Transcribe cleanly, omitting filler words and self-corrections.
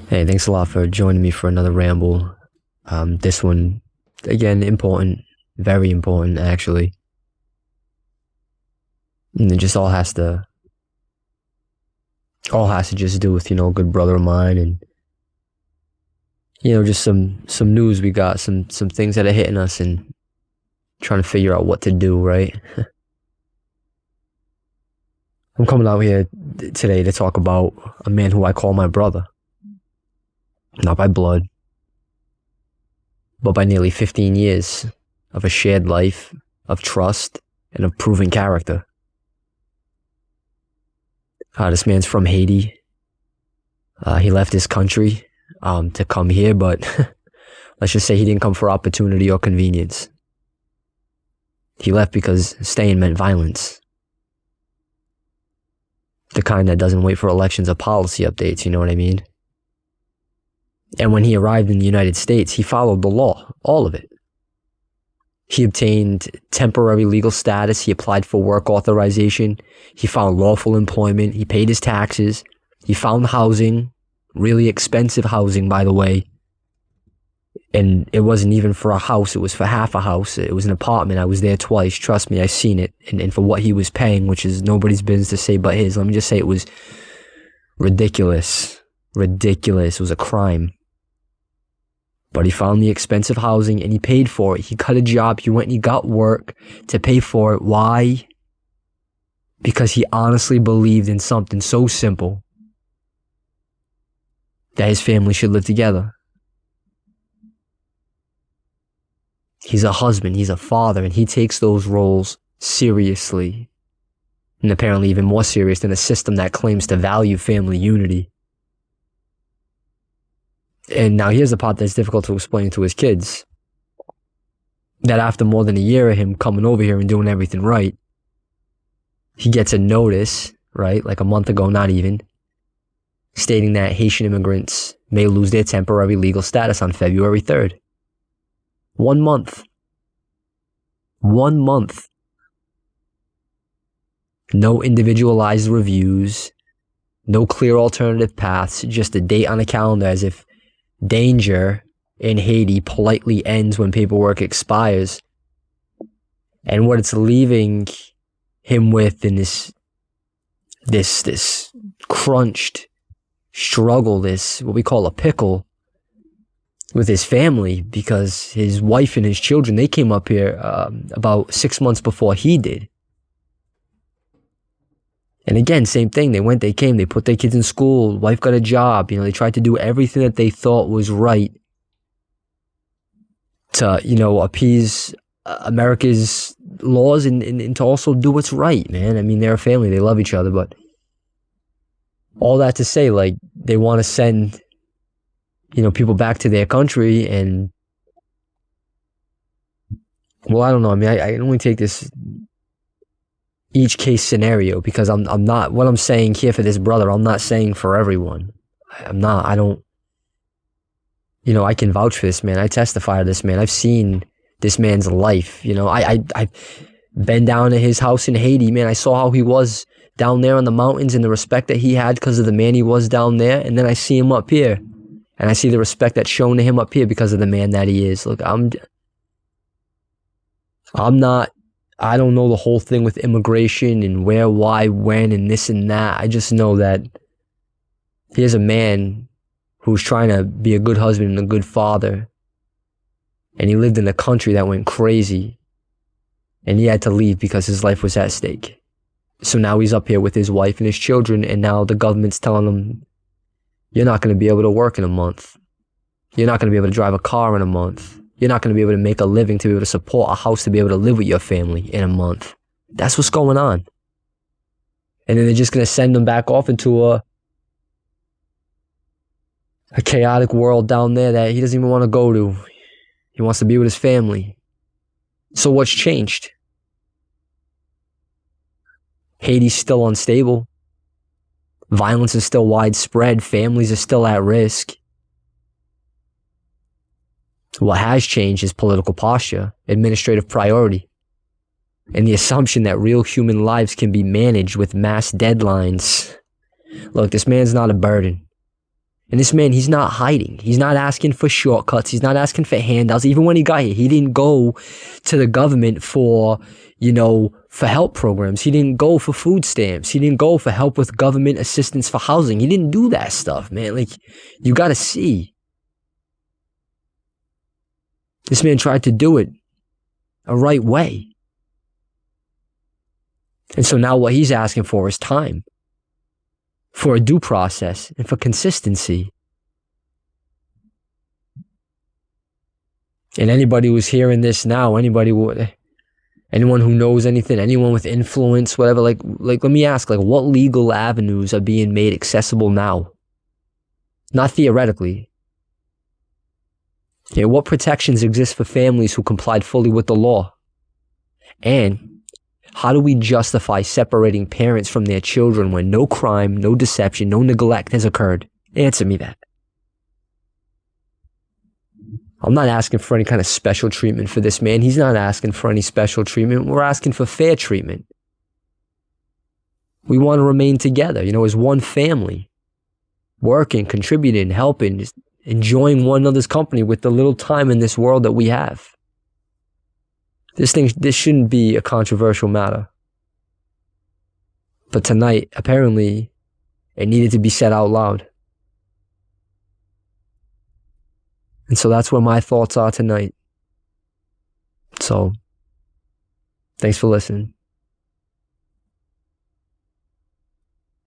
Hey, thanks a lot for joining me for another ramble. This one, again, important, very important, actually. And it just all has to just do with, a good brother of mine and, just some news we got, some things that are hitting us and trying to figure out what to do, right? I'm coming out here today to talk about a man who I call my brother. Not by blood, but by nearly 15 years of a shared life, of trust, and of proven character. This man's from Haiti. He left his country to come here, but let's just say he didn't come for opportunity or convenience. He left because staying meant violence. The kind that doesn't wait for elections or policy updates, you know what I mean? And when he arrived in the United States, he followed the law, all of it. He obtained temporary legal status. He applied for work authorization. He found lawful employment. He paid his taxes. He found housing, really expensive housing, by the way. And it wasn't even for a house. It was for half a house. It was an apartment. I was there twice. Trust me, I've seen it. And for what he was paying, which is nobody's business to say but his, let me just say it was ridiculous. Ridiculous. It was a crime. But he found the expensive housing and he paid for it. He cut a job. He went and he got work to pay for it. Why? Because he honestly believed in something so simple that his family should live together. He's a husband. He's a father. And he takes those roles seriously. And apparently even more serious than a system that claims to value family unity. And now here's the part that's difficult to explain to his kids. That after more than a year of him coming over here and doing everything right, he gets a notice, right, like a month ago, not even, stating that Haitian immigrants may lose their temporary legal status on February 3rd. 1 month. 1 month. No individualized reviews, no clear alternative paths, just a date on a calendar as if danger in Haiti politely ends when paperwork expires. And what it's leaving him with in this crunched struggle, this what we call a pickle with his family, because his wife and his children, they came up here about 6 months before he did. And again, same thing. They went, they came, they put their kids in school. Wife got a job. They tried to do everything that they thought was right to, appease America's laws and to also do what's right, man. I mean, they're a family. They love each other. But all that to say, like, they want to send, people back to their country. And, well, I don't know. I mean, I only take this each case scenario, because I'm not, what I'm saying here for this brother, I'm not saying for everyone. I can vouch for this man. I testify to this man. I've seen this man's life. I've been down to his house in Haiti, man. I saw how he was down there on the mountains and the respect that he had because of the man he was down there. And then I see him up here and I see the respect that's shown to him up here because of the man that he is. Look, I don't know the whole thing with immigration and where, why, when, and this and that. I just know that here's a man who's trying to be a good husband and a good father. And he lived in a country that went crazy. And he had to leave because his life was at stake. So now he's up here with his wife and his children, and now the government's telling him, you're not going to be able to work in a month. You're not going to be able to drive a car in a month. You're not going to be able to make a living to be able to support a house to be able to live with your family in a month. That's what's going on. And then they're just going to send them back off into a chaotic world down there that he doesn't even want to go to. He wants to be with his family. So what's changed? Haiti's still unstable. Violence is still widespread. Families are still at risk. What has changed is political posture, administrative priority, and the assumption that real human lives can be managed with mass deadlines. Look, this man's not a burden. And this man, he's not hiding. He's not asking for shortcuts. He's not asking for handouts. Even when he got here, he didn't go to the government for, for help programs. He didn't go for food stamps. He didn't go for help with government assistance for housing. He didn't do that stuff, man. Like, you got to see. This man tried to do it a right way. And so now what he's asking for is time, for a due process, and for consistency. And anybody who's hearing this now, anyone who knows anything, anyone with influence, whatever, like let me ask, what legal avenues are being made accessible now? Not theoretically. What protections exist for families who complied fully with the law? And how do we justify separating parents from their children when no crime, no deception, no neglect has occurred? Answer me that. I'm not asking for any kind of special treatment for this man. He's not asking for any special treatment. We're asking for fair treatment. We want to remain together, as one family, working, contributing, helping, just enjoying one another's company with the little time in this world that we have. This shouldn't be a controversial matter. But tonight, apparently, it needed to be said out loud. And so that's where my thoughts are tonight. So, thanks for listening.